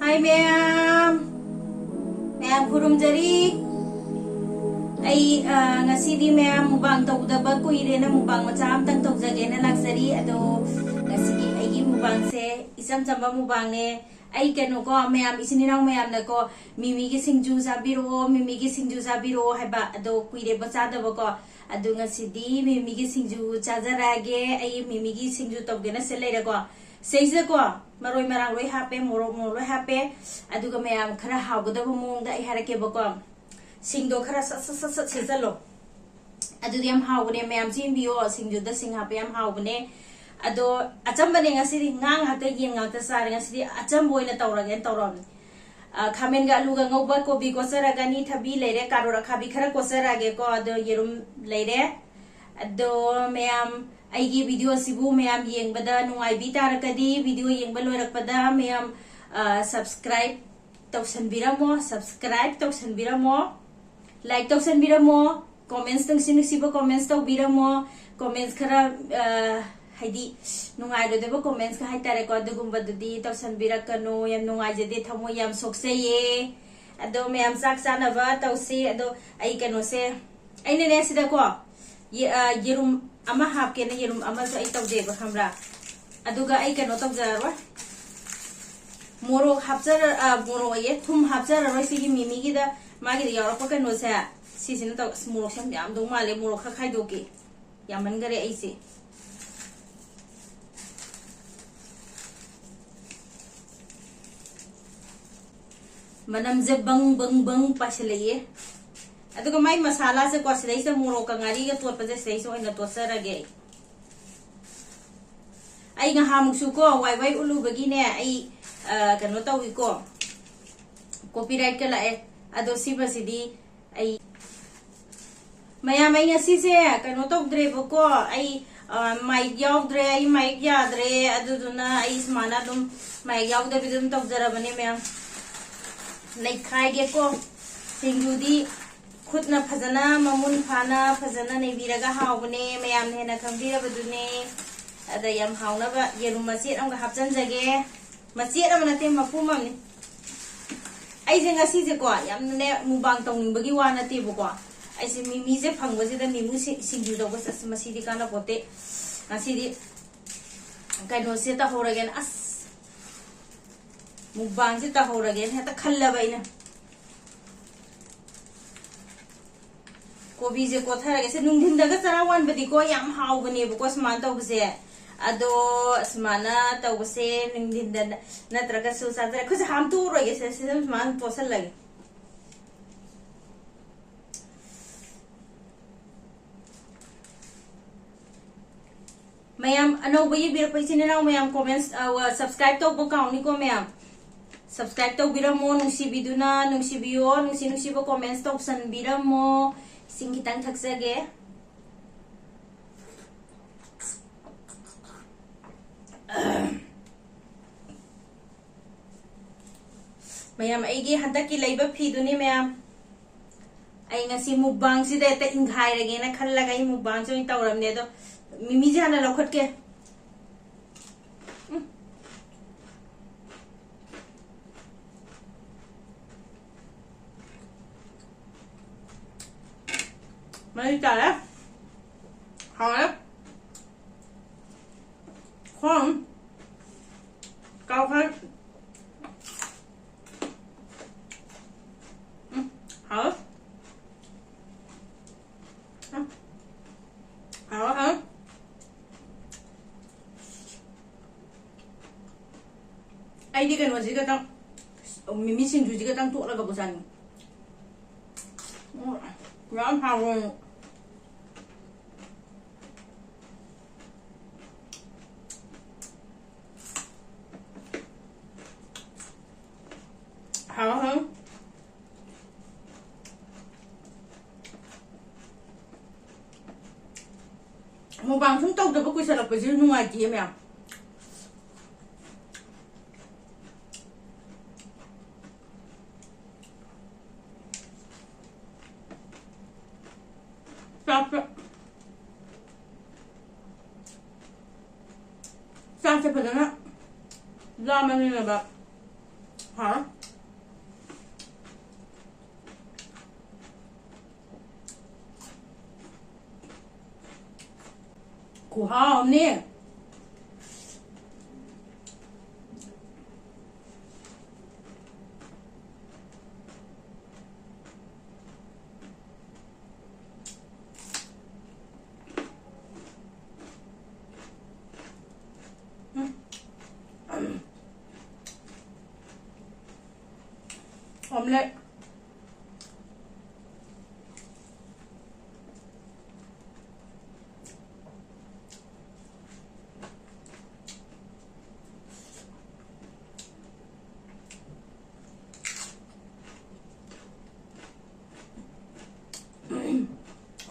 Hi ma'am. Ma'am khurumjari. Ay ngasidi ma'am mubang tawdaba kuire na mubang macha amtang tawjage na laksari ado ngasigi ay mubang se isam chamba mubang ne ay kano ko ma'am isininang ma'am na ko mimi gi singju sabiro haba ado kuire bacha daba ko ado ngasidi mimi gi singju chajarage ay mimi gi singju tawge na se leira ko seisa ko maroi marang loi hape morok loi hape aduga mayam khara hawgdaba mongda ai harake bako singdo khara sat sejalo adudi am hawgne mayam chimbiyo singju da sing hape am hawgne ado achambane ngasidi ngang hate yen ngata sar ngasidi achambo ina tawrage tawram khamen ga alu ga ngauba kobi ko saragani thabi leire karora khabi khara ko sarage ko ado yerum leire ado mayam aigi video sibu mayam yeng bada nungai bi tarakadi video yeng balorak pada mayam subscribe tausan biramo like tausan biramo comments tang sinu sibo comments tau biramo comments khara haidi nungai do debo comments ka hai tare ko adugum badudi tausan birakano yam nungai jede thamo yam soksaye ado mayam sak sanaba tausi ado ai kano se aine ne sida ko yerum ama hap ke na yerum ama so ai tawde ba khamra aduga ai kano tawjarwa moro hapjar moro ye thum hapjar roi sigi mimi gi da magi da yara pa kano sa sisina taw moro sam yam dong male moro kha khai do ke yaman gare ai se manam je bang pasalaye aduga mai masala se ko sei se moro ka ngari ga tot pa sei so ina to sarage ai nga hamusu ko wai ulu bagi ne ai kano tawi ko copyright kala e ado siba sidi ai maya mai nga si se kano tok dre ko ai mic yaw dre ai mic ya dre adu duna ai smana dum mic yaw da bidum tok jara bane me like khai ge ko singjudi khutna phajana mamun phana phajana nei biraga hawbne mayam ne na khambira badune ada yam hawna ba yerum masit amga hapjan jage masit amna te mapum amni ai je ngasi je ko yam ne mubang tong bagi wana te bo ko ai se mimi je phangwa je da mimu singju do bas masi di kana pote ngasi di kai no se ta horagen as mubang je ta horagen ha ta khalla baina kobi je ko thara ge se nungdin daga sarawan badi ko yam haw bane bu ko sman taw bse ado smana taw bse nungdin da na traga su sa tra khus ham tu ro ge se sman posal lage mayam ano bayi bir pa sininaw mayam comments subscribe taw ko kauni ko mayam subscribe taw biramo nung si biduna nung si biyo nung si bo comments taw san biramo sing kitang tagsage mayam aigi hadaki laiba phiduni mayam ai ngasi mubang si da ta inghai rage na khallaga I mubang so tawramne do mimi jana lokhat ke mấy trời đó hồi đó không câu phải hả hả ai đi gần vào gì cái trong mimi xin gì cái trong chỗ là gặp bớt Rám hào rồi hào hả một bằng chúng tôi được có quy luật về dưới ngoài chị em ạ Sa se pa na. Laman nila ba? หอมกูหอมนี่หอมเลย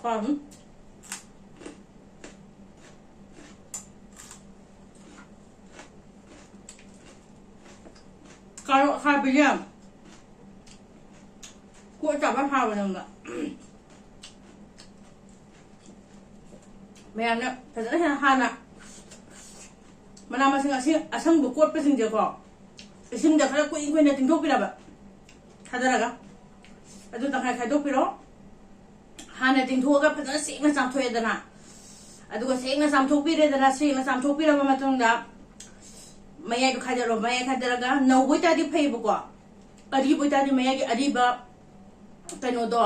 หอมการใครไปเยี่ยมกูจับมะพร้าวไปหนึ่งอะไม่งั้นเนี่ยแต่จะได้ทานอะมันเอามาซึ่งอาช่างบุกกดไปซึ่งเดียวก็ซึ่งเดียวเขากูอิงไปในถึงทุกปีละแบบทำได้หรอแต่ดูต่างใครทุกปีแล้วหาในถึงทุกก็เป็นสิ่งนั้นสามทุกเดือนนะดูก็สิ่งนั้นสามทุกปีเดือนนะสิ่งนั้นสามทุกปีแล้วมันตรงนั้นไม่ใช่ดูใครจะรู้ไม่ใช่ใครจะรู้กันน้องบุตรที่เพย์บุกว่าอดีตบุตรที่ไม่ใช่อดีตแบบเป็นโนดอ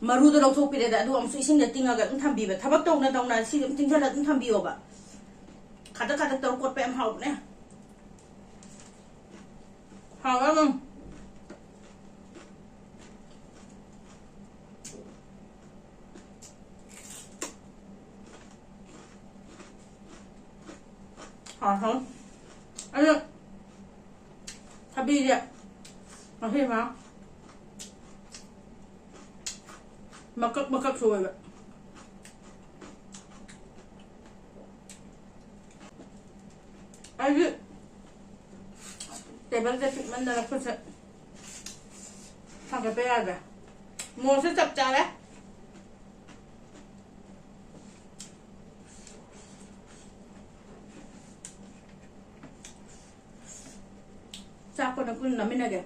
มารู้ตัวเราทุกปีเลยดูอันสุดสิ่งเดียวติงกันต้องทำบีแบบถ้าบักตรงนั้นสิ่งที่เราต้องทำบีแบบขัดตัวกดไปอันเผาเนี่ยเผาแล้วมึง好，哎呀，他毕业，我去吗？มาก็ช่วยแบบไอ้ยี่แต่มันจะมันจะรับผิดชอบทำกันไปได้แบบโมจะจับใจแล้วจากคนนั้นคุณน่ะไม่น่าเกลียด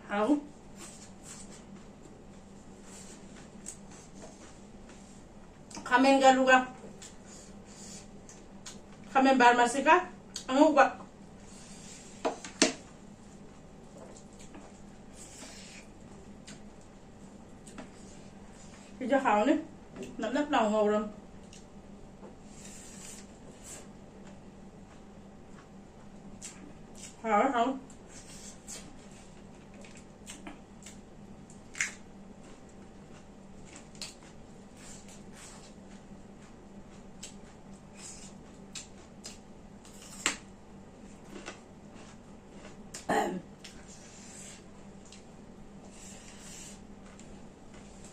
เอาkamen galuga kamen bar masika anu gua thì cho hào nữa nắm nắp đầu ngầu rồi hào hào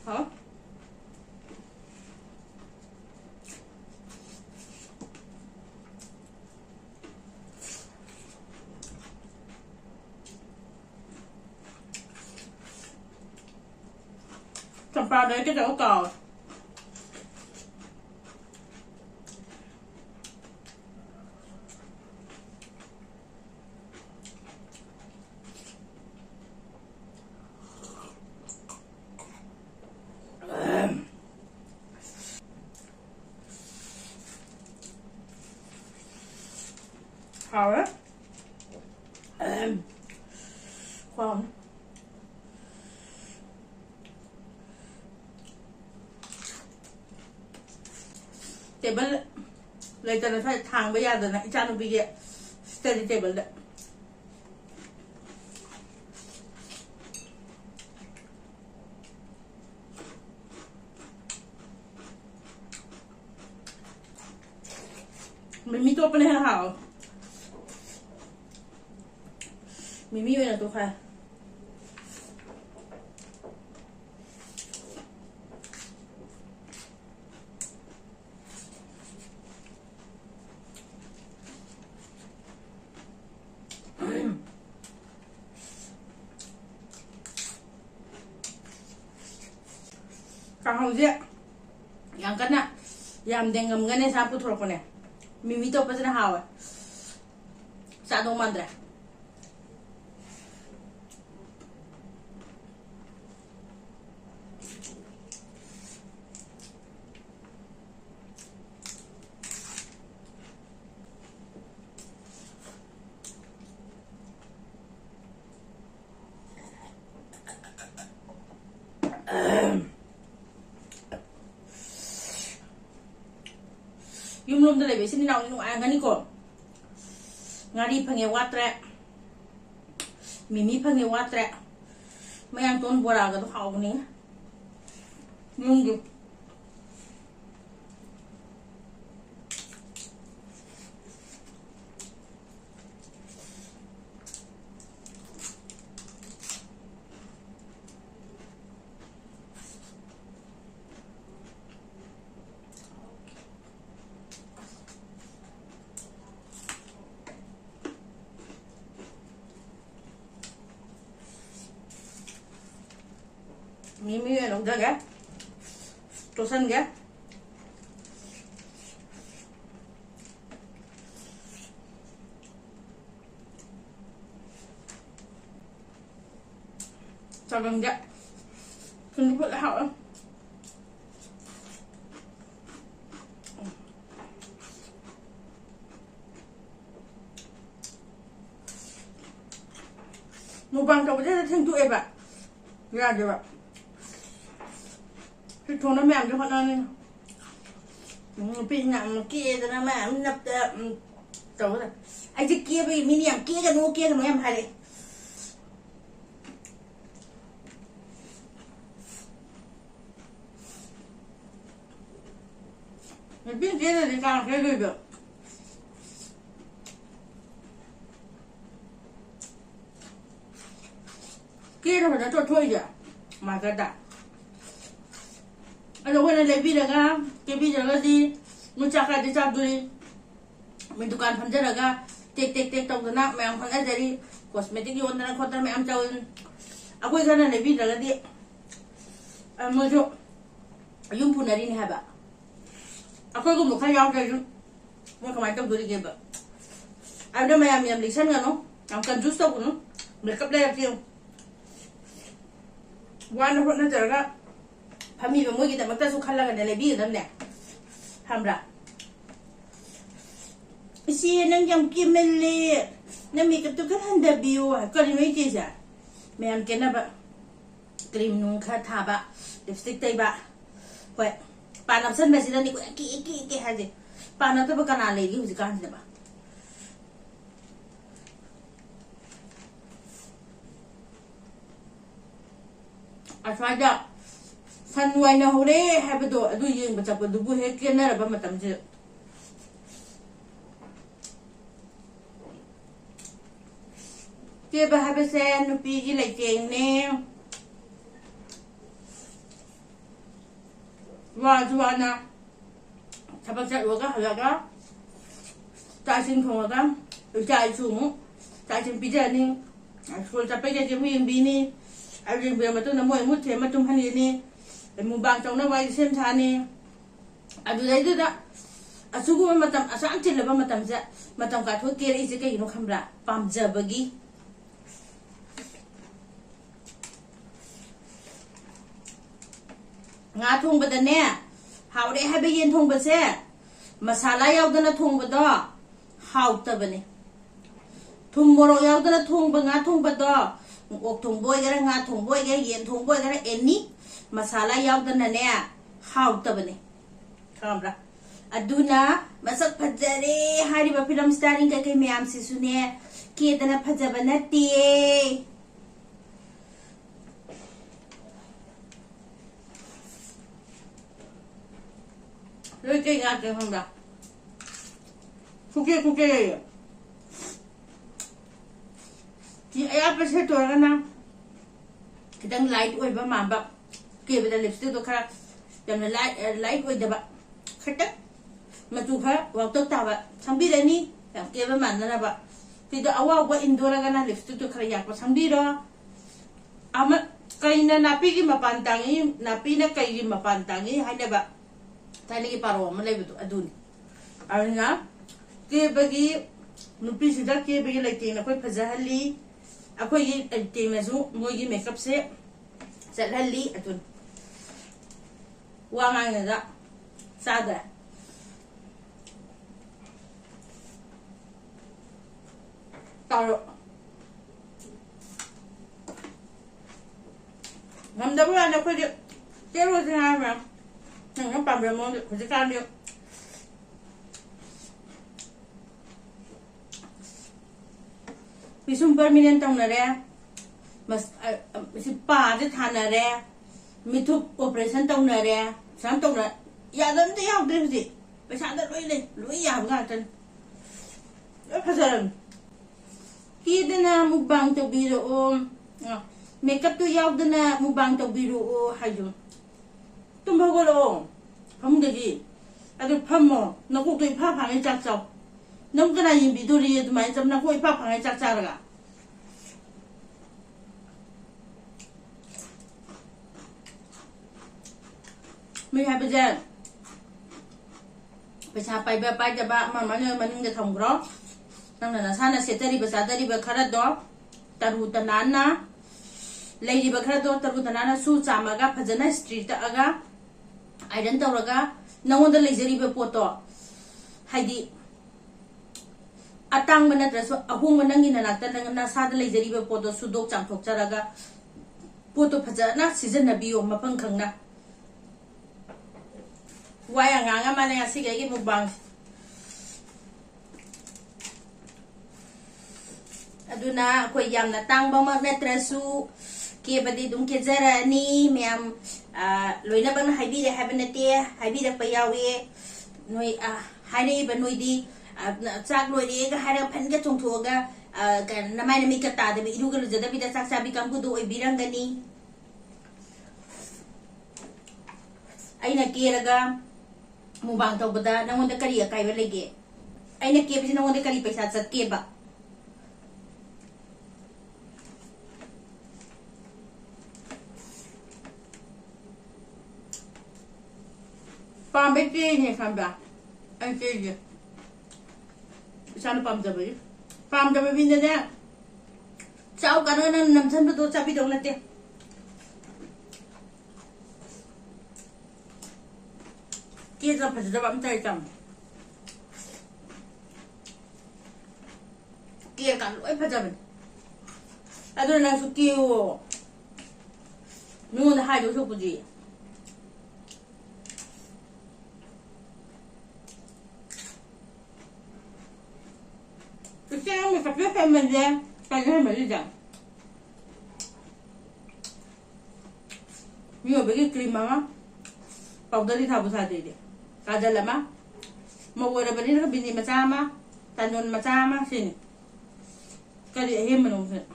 hả chồng bao đấy cái chỗ cò hào đấy khoan table เลยจะใช้ทางไปยากเลยนะอีจานไปเยอะ study table เลยมันมีตัวเป็นให้เขามีอยู่ในตัวใครcả hồng diện yang kana yam dengam ngane sa puthor ko ne mimi to pasna hawa sa do mandra yung lom dale besin ni nung angani ko ngari phange watre mimi phange watre mayang ton bora ga do haw ni yung gi mimi ya udah ga terusan ga sagang ga tunggu buat hao mukbang kau boleh tentu eba ya dia pak thùng nó mềm cho họ ăn pin nặng kia cho nó mềm nắp trâu rồi anh chỉ kia bị mini em kia cái nó kia thì em hay đấy mình biết kia thì càng cái gì được kia nó phải cho thôi chứ mà cái đã ano ko na lebi daga kebi daga di muchaka di chabduri min dukan phanja daga tek tong na me am phanga jari cosmetic yon na khotar me am chawin akoi kana lebi daga di mojo yum punari ni haba akoi ko mukha yaw da yum mo kamai chabduri ke ba ada me am yam lisan ngano am kan justo kuno makeup la yakyo wana hot na daga family mo kita magta su khalla ga lebi dan ne hamra isi nang jam kimelle na mi ka to kan handa biu ka ri mai ke ja me am ke na ba cream nu kha tha ba lipstick tai ba hoi pa nam san ba si ni ko ki ha je pa na to ba kana le gi hu kan ba aswaja san wai na hore habdo adu yeng ba chap du bu he ke na ba matam je ke ba habe se nu pi gi lai teng ne wa juana sabak sa wa ga hala ga ta sin khong ga ta chu mu ta sin pi ja ni skol ta pe ge mu yeng bi ni a ring be ma tu na moi mu the ma tum hani ni mubang trong na wai sem thani adu dai da asugu matam asang til ba matam ja matam ka tho ke ri se kai no khamra pam ja bagi nga thong ba da ne haw de ha be yen thong ba se masala yaw da na thong ba do haw ta ba ne thum moro yaw da na thong ba nga thong ba do ok thong boy ga nga thong boy ga yen thong boy ga eni masala yaudana ne hautabane khamra aduna masak phajare hari ba film starring ka kai myam si sune ke dana phajaba nati loi ke nga ke khamra kuke ki aya pa se to na kidang light oi ba ma ba ke beda lipstick to khara jamna light oi da ba khata ma tu kha wa to ta ba sambi rani ya ke ba man na ba ti da awa wa indora ga na lipstick to khara ya pa sambi ro ama kai na napi gi mapantangi napi na kai gi mapantangi ha da ba ꯊꯥꯏꯅꯒꯤ ꯄꯥꯔꯣ ꯑꯃ ꯂꯩꯕꯗꯣ ꯑꯗꯨꯅꯤ ꯑꯗꯨꯅ ꯀꯦꯕꯒꯤ ꯅꯨꯄꯤꯁꯤꯗ ꯀꯦꯕꯒꯤ ꯂꯩꯇꯦꯡꯅ ꯑꯩꯈꯣꯏ ꯐꯖꯍꯜꯂꯤ ꯑꯩꯈꯣꯏꯒꯤ ꯂꯩꯇꯦꯡꯅꯁꯨ ꯃꯣꯏꯒꯤ ꯃꯦꯀꯞꯁꯦ ꯆꯠꯍꯜꯂꯤ ꯑꯗꯨꯅꯤ ꯋꯥ ꯉꯥꯡꯉꯒ ꯆꯥꯗ꯭ꯔꯦ ꯇꯥꯔꯣ ꯉꯝꯗꯕ ꯀꯥꯟꯗ ꯑꯩꯈꯣꯏꯗꯤ ꯀꯦꯔꯣꯁꯦ ꯍꯥꯏꯕ ꯅꯪꯅ ꯄꯥꯝꯖꯕ ꯃꯑꯣꯡꯗ ꯍꯧꯖꯤꯛꯀꯥꯟꯗꯤ ꯄꯤꯁꯨꯝ ꯄꯔꯃꯤꯅꯦꯟ ꯇꯧꯅꯔꯦ ꯄꯥꯁꯦ ꯊꯥꯅꯔꯦ ꯃꯤꯊꯨꯞ ꯑꯣꯄꯔꯦꯁꯟ ꯇꯧꯅꯔꯦ ꯁꯨꯃꯥꯏꯅ ꯇꯧꯅ ꯌꯥꯗꯕ ꯑꯝꯇ ꯌꯥꯎꯗ꯭ꯔꯦ ꯍꯧꯖꯤꯛ ꯄꯩꯁꯥꯗ ꯂꯣꯏ ꯂꯩ ꯂꯣꯏ ꯌꯥꯕ ꯉꯥꯛꯇꯅꯤ ꯂꯣꯏ ꯐꯖꯔꯕꯅꯤ ꯀꯦꯗꯅ ꯃꯨꯛꯕꯥꯡ ꯇꯧꯕꯤꯔꯛꯑꯣ ꯃꯦꯀꯞꯇꯨ ꯌꯥꯎꯗꯅ ꯃꯨꯛꯕꯥꯡ ꯇꯧꯕꯤꯔꯛꯑꯣ ꯍꯥꯏꯖꯣ ꯇꯨꯝ ꯍꯧꯒꯠꯂꯛꯑꯣ ꯐꯃꯨꯡꯗꯒꯤ ꯑꯗꯨ ꯐꯝꯃꯣ ꯅꯀꯣꯛꯇꯣ ꯏꯐꯥ ꯐꯥꯡꯉꯩ ꯆꯥꯛ ꯆꯥꯎ ꯅꯪ ꯀꯅꯥ ꯌꯦꯡꯕꯤꯗꯣꯔꯤ ꯑꯗꯨꯃꯥꯏꯅ ꯆꯞ ꯅꯀꯣꯛ ꯏꯐꯥ ꯐꯥꯡꯉꯩ ꯆꯥꯛ ꯆꯥꯔꯒ ꯃꯤ ꯍꯥꯏꯕꯁꯦ ꯄꯩꯁꯥ ꯄꯥꯏꯕ ꯄꯥꯏꯗꯕ ꯑꯃ ꯃꯅꯤꯡꯗ ꯊꯝꯈ꯭ꯔꯣ ꯅꯪꯅ ꯅꯁꯥꯅ ꯁꯦꯠꯇꯔꯤꯕ ꯆꯥꯗꯔꯤꯕ ꯈꯔꯗꯣ ꯇꯔꯨ ꯇꯅꯥꯟꯅ ꯂꯩꯔꯤꯕ ꯈꯔꯗꯣ ꯇꯔꯨ ꯇꯅꯥꯟꯅ ꯁꯨ ꯆꯥꯝꯃꯒ ꯐꯖꯅ ꯏꯁꯇ꯭ꯔꯤ ꯇꯛꯑꯒ ꯑꯥꯏꯔꯟ ꯇꯧꯔꯒ ꯅꯪꯉꯣꯟꯗ ꯂꯩꯖꯔꯤꯕ ꯄꯣꯠꯇꯣ ꯍꯥꯏꯗꯤ ꯑꯇꯥꯡꯕ ꯅꯠꯇ꯭ꯔꯁꯨ ꯑꯍꯣꯡꯕ ꯅꯪꯒꯤ ꯅꯅꯥꯛꯇ ꯅꯁꯥꯗ ꯂꯩꯖꯔꯤꯕ ꯄꯣꯠꯇꯣ ꯁꯨꯗꯣꯛ ꯆꯥꯝꯊꯣꯛꯆꯔꯒ ꯄꯣꯠꯇꯣ ꯐꯖꯅ ꯁꯤꯖꯤꯟꯅꯕꯤꯌꯣ ꯃꯐꯝ ꯈꯪꯅ ꯋꯥꯏ ꯑꯉꯥꯡ ꯑꯃꯅ ꯉꯁꯤꯒꯤ ꯑꯩꯒꯤ ꯃꯨꯛꯕꯥꯡꯁꯦ ꯑꯗꯨꯅ ꯑꯩꯈꯣꯏ ꯌꯥꯝꯅ ꯇꯥꯡꯕꯃꯛ ꯅꯠꯇ꯭ꯔꯁꯨ ꯀꯦꯕꯗꯤ ꯑꯗꯨꯝ ꯀꯦꯖꯔꯛꯑꯅꯤ ꯃꯌꯥꯝ ꯂꯣꯏꯅꯃꯛꯅ ꯍꯥꯏꯕꯤꯔꯦ ꯍꯥꯏꯕ ꯅꯠꯇꯦ ꯍꯥꯏꯕꯤꯔꯛꯄ ꯌꯥꯎꯋꯦ ꯅꯣꯏ ꯍꯥꯏꯔꯛꯏꯕ ꯅꯣꯏꯗꯤ ꯆꯥꯛ ꯂꯣꯏꯔꯦꯒ ꯍꯥꯏꯔꯒ ꯐꯟꯒ ꯆꯣꯡꯊꯣꯛꯑꯒ ꯅꯃꯥꯏ ꯅꯃꯤꯠꯀ ꯇꯥꯗꯕꯤ ꯏꯔꯨꯒ ꯂꯨꯖꯗꯕꯤꯗ ꯆꯥꯛ ꯆꯥꯕꯤ ꯀꯥꯡꯕꯨꯗꯣ ꯑꯣꯏꯕꯤꯔꯝꯒꯅꯤ ꯑꯩꯅ ꯀꯦꯔꯒ ꯃꯨꯛꯕꯥꯡ ꯇꯧꯕꯗ ꯅꯪꯉꯣꯟꯗ ꯀꯔꯤ ꯑꯀꯥꯏꯕ ꯂꯩꯒꯦ ꯑꯩꯅ ꯀꯦꯕꯁꯤ ꯅꯪꯉꯣꯟꯗ ꯀꯔꯤ ꯄꯩꯁꯥ ꯆꯠꯀꯦꯕ ꯄꯥꯝꯕꯩ ꯀꯦꯅꯦ ꯈꯪꯕ꯭ꯔꯥ ꯑꯩ ꯀꯦꯁꯦ ꯏꯁꯥꯅ ꯄꯥꯝꯖꯕꯒꯤ ꯄꯥꯝꯖꯕ ꯃꯤꯅꯅꯦ ꯆꯥꯎ ꯀꯥꯟꯅ ꯅꯪ ꯅꯝꯁꯟꯕꯗꯣ ꯆꯥꯕꯤꯗꯧ ꯅꯠꯇꯦ ꯀꯦꯗ ꯐꯖꯗꯕ ꯑꯝꯇ ꯂꯩꯇꯝ ꯀꯦꯔꯀꯥꯟꯗ ꯂꯣꯏ ꯐꯖꯕꯅꯤ ꯑꯗꯨꯅ ꯅꯪꯁꯨ ꯀꯦꯌꯣ ꯃꯤꯉꯣꯟꯗ ꯍꯥꯏꯗꯧ ꯁꯔꯨꯛꯄꯨꯗꯤ 이렇게 하면 다 뼈 돼. 까지 하면 되죠. 이거 베개 크림마마 powder 다 부사 되지. 가잘라마 먹어라 버리는 거 비니 마차마 단돈 마차마 신. 까지 해면 오세.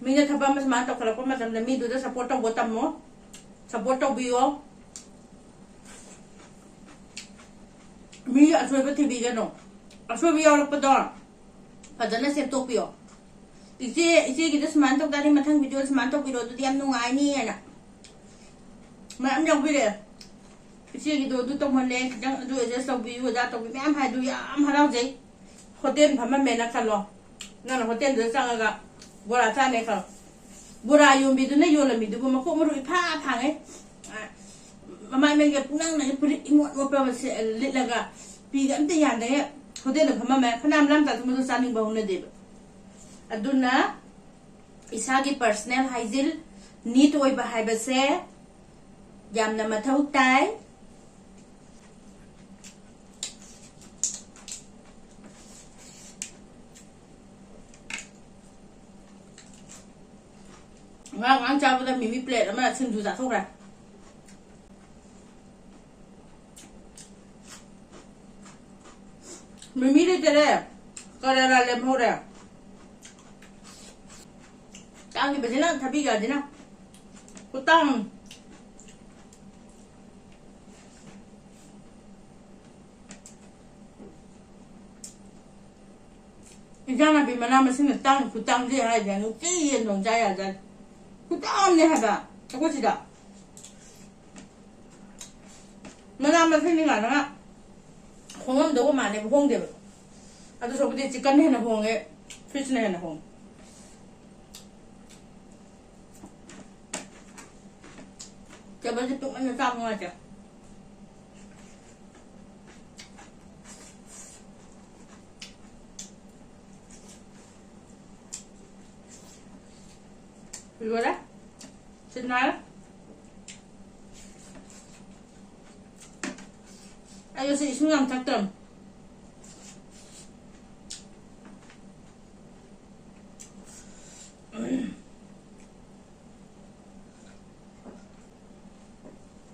Mina thaba mas mata kala ko madam na mido da support ang botam mo. Support ang biyo. Mi asoi TV gano. Asoi biyo lang pa doon. Padana sa Tokyo. Isi kita semantok dari matang video semantok video tu diam nungai ni ana. Mam jang video. Isi gitu tu tong hole jang du je so video da to mam hai du ya am harau jai. Hotel phama mena kalo. Ngana hotel de sangaga Bora chane ka bora yumbi du na yola mi du ma ko muru pha phang ai mama men ge punang na puri imot mo pa se lilaga pi ga amte yan de hotel na phama me phanam lam ta tumu saning ba hune de aduna isagi personal hygiene neat oi ba hai ba se yamna mathau tai ngang chào với mình plate mà xin dù giả không ra mình đi chơi đây coi là làm hồ đây tăng thì bây giờ thà bây giờ thế nào có tăng 이장 나비 만나면 생각 땅 부땅지 하야 되는 게임 동자야 자 부땅네 하다 ꯑꯩꯈꯣꯏ ꯁꯤꯗ ꯃꯅꯥ ꯃꯁꯤꯡꯅꯤꯉꯥꯏꯅ ꯍꯣꯡꯉꯝꯗꯧꯕ ꯃꯥꯜꯂꯦꯕ ꯍꯣꯡꯗꯦꯕ ꯑꯗꯨ ꯁꯔꯨꯛꯄꯨꯗꯤ chicken ꯍꯦꯟꯅ ꯍꯣꯡꯉꯦ ꯐꯤꯁꯅ ꯍꯦꯟꯅ ꯍꯣꯡꯉꯦ ꯇꯦꯕꯜꯁꯦ ꯄꯤꯛꯃꯟꯅ ꯆꯥꯕ ꯅꯨꯡꯉꯥꯏꯇꯦ 이거래? 됐나요? 아, 요새 이 순간 닭들.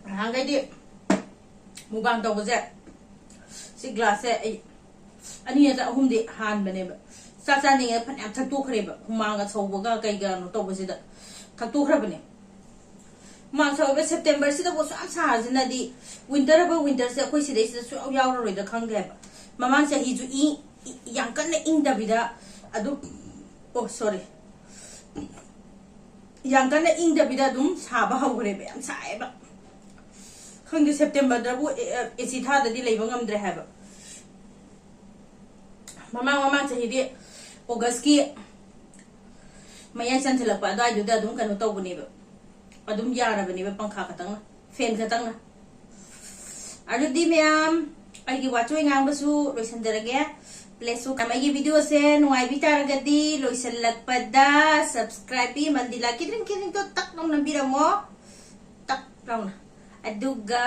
한 가지 무방 떠보자. 시 글라스에 아니야, 아홉디 한 번에. ꯆꯥꯛ ꯐꯅꯌꯥꯝ ꯊꯛꯇꯣꯛꯈ꯭ꯔꯦꯕ ꯍꯨꯃꯥꯡꯒ ꯁꯧꯕꯒ ꯀꯩꯒꯅꯣ ꯇꯧꯕꯁꯤꯗ ꯊꯛꯇꯣꯛꯈ꯭ꯔꯕꯅꯦ ꯍꯨꯃꯥꯡ ꯁꯧꯕ ꯁꯦꯞꯇꯦꯝꯕꯔꯁꯤꯗꯕꯨ ꯌꯥꯝ ꯁꯥꯔꯁꯤꯅꯗꯤ ꯋꯤꯟꯇꯔ ꯍꯥꯏꯕ ꯋꯤꯟꯇꯔꯁꯦ ꯑꯩꯈꯣꯏ ꯁꯤꯗꯩꯁꯤꯗ ꯁꯨꯡꯌꯥꯎ ꯌꯥꯎꯔꯔꯣꯏꯗ ꯈꯪꯗꯦꯕ ꯃꯃꯥꯡ ꯆꯍꯤꯁꯨ ꯌꯥꯝ ꯀꯟꯅ ꯏꯪꯗꯕꯤꯗ ꯑꯗꯨꯝ ꯁꯣꯔꯤ ꯌꯥꯝ ꯀꯟꯅ ꯏꯪꯗꯕꯤꯗ ꯑꯗꯨꯝ ꯁꯥꯕ ꯍꯧꯈ꯭ꯔꯦꯕ ꯌꯥꯝ ꯁꯥꯏꯌꯦꯕ ꯈꯪꯗꯦ ꯁꯦꯞꯇꯦꯝꯕꯔꯗꯕꯨ ꯑꯦꯁꯤ ꯊꯥꯗꯗꯤ ꯂꯩꯕ ꯉꯝꯗ꯭ꯔꯦ ꯍꯥꯏꯕ ꯃꯃꯥꯡ ꯆꯍꯤꯗꯤ ꯑꯣꯒꯁꯀꯤ ꯃꯌꯥꯏ ꯆꯟꯁꯤꯜꯂꯛꯄ ꯑꯗꯨꯋꯥꯏꯗꯨꯗ ꯑꯗꯨꯝ ꯀꯩꯅꯣ ꯇꯧꯕꯅꯦꯕ ꯑꯗꯨꯝ ꯌꯥꯔꯕꯅꯦꯕ ꯄꯪꯈꯥ ꯈꯛꯇꯪꯅ ꯐꯦꯟ ꯈꯛꯇꯪꯅ ꯑꯗꯨꯗꯤ ꯃꯌꯥꯝ ꯑꯩꯒꯤ ꯋꯥꯆꯣꯏ ꯉꯥꯡꯕꯁꯨ ꯂꯣꯏꯁꯤꯟꯖꯔꯒꯦ ꯄ꯭ꯂꯦꯁꯨ ꯑꯩꯒꯤ ꯚꯤꯗꯤꯑꯣꯁꯦ ꯅꯨꯡꯉꯥꯏꯕꯤ ꯇꯥꯔꯒꯗꯤ ꯂꯣꯏꯁꯤꯜꯂꯛꯄꯗ ꯁꯕꯁꯀ꯭ꯔꯥꯏꯕ ꯃꯟꯗꯤꯂꯥ ꯀꯤꯗ꯭ꯔꯤꯡꯗꯣ ꯇꯛ ꯂꯥꯎꯅ ꯕꯤꯔꯝꯃꯣ ꯇꯛ ꯂꯥꯎꯅ ꯑꯗꯨꯒ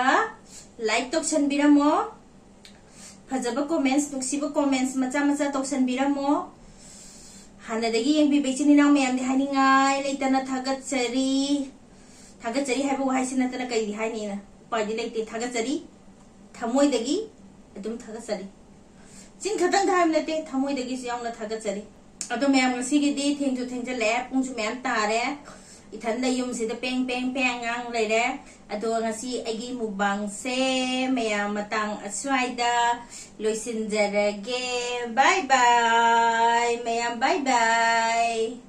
ꯂꯥꯏꯛ ꯇꯧꯁꯟꯕꯤꯔꯝꯃꯣ ꯐꯖꯕ ꯀꯣꯃꯦꯟꯠꯁ ꯅꯨꯡꯁꯤꯕ ꯀꯣꯃꯦꯟꯠꯁ ꯃꯆꯥ ꯃꯆꯥ ꯇꯧꯁꯟꯕꯤꯔꯝꯃꯣ ꯍꯥꯟꯅꯗꯒꯤ ꯌꯦꯡꯕꯤꯕ ꯏꯆꯤꯟ ꯏꯅꯥꯎ ꯃꯌꯥꯝꯗꯤ ꯍꯥꯏꯅꯤꯡꯉꯥꯏ ꯂꯩꯇꯅ ꯊꯥꯒꯠꯆꯔꯤ ꯍꯥꯏꯕ ꯋꯥꯍꯩꯁꯤ ꯅꯠꯇꯅ ꯀꯩꯗꯤ ꯍꯥꯏꯅꯤꯅ ꯎꯄꯥꯏꯗꯤ ꯂꯩꯇꯦ ꯊꯥꯒꯠꯆꯔꯤ ꯊꯃꯣꯏꯗꯒꯤ ꯑꯗꯨꯝ ꯊꯥꯒꯠꯆꯔꯤ ꯆꯤꯟ ꯈꯛꯇꯪꯗ ꯍꯥꯏꯕ ꯅꯠꯇꯦ ꯊꯃꯣꯏꯗꯒꯤꯁꯨ ꯌꯥꯎꯅ ꯊꯥꯒꯠꯆꯔꯤ ꯑꯗꯣ ꯃꯌꯥꯝ ꯉꯁꯤꯒꯤꯗꯤ ꯊꯦꯡꯖꯜꯂꯛꯑꯦ ꯄꯨꯡꯁꯨ ꯃꯌꯥꯝ ꯇꯥꯔꯦ ꯏꯊꯟꯗ ꯌꯨꯝꯁꯤꯗ ꯄꯦꯡ ꯉꯥꯡ ꯂꯩꯔꯦ ꯑꯗꯣ ꯉꯁꯤ ꯑꯩꯒꯤ ꯃꯨꯛꯕꯥꯡꯁꯦ ꯃꯌꯥꯝ ꯃꯇꯥꯡ ꯑꯁ꯭ꯋꯥꯏꯗ ꯂꯣꯏꯁꯤꯟꯖꯔꯒꯦ ꯕꯥꯏ ꯕꯥꯏ ꯃꯌꯥꯝ ꯕꯥꯏ ꯕꯥꯏ